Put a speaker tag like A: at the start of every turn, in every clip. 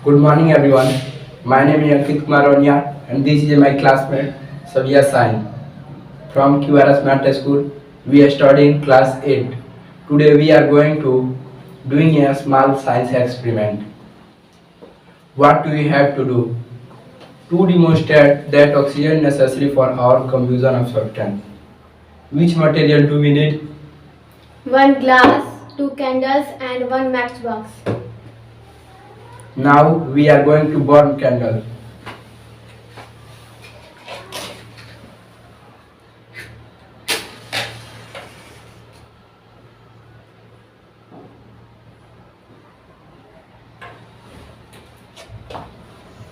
A: Good morning, everyone. My name is Ankit and this is my classmate Sabiha from QRS Math School. We are studying class 8. Today we are going to doing a small science experiment. What do we have to do? To demonstrate that oxygen is necessary for our combustion of substance. Which material do we need?
B: One glass, two candles, and one matchbox.
A: Now we are going to burn candle.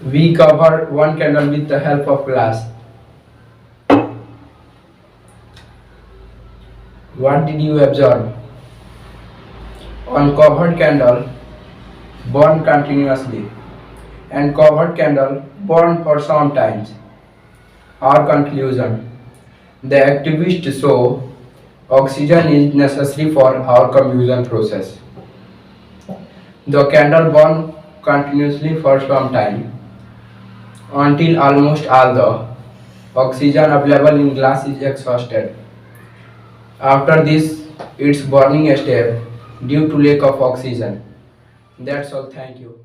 A: We cover one candle with the help of glass. What did you observe? On covered candle, burn continuously, and covered candle burn for some times. Our conclusion: the activists show oxygen is necessary for our combustion process. The candle burn continuously for some time until almost all the oxygen available in glass is exhausted. After this, its burning step due to lack of oxygen. That's all. Thank you.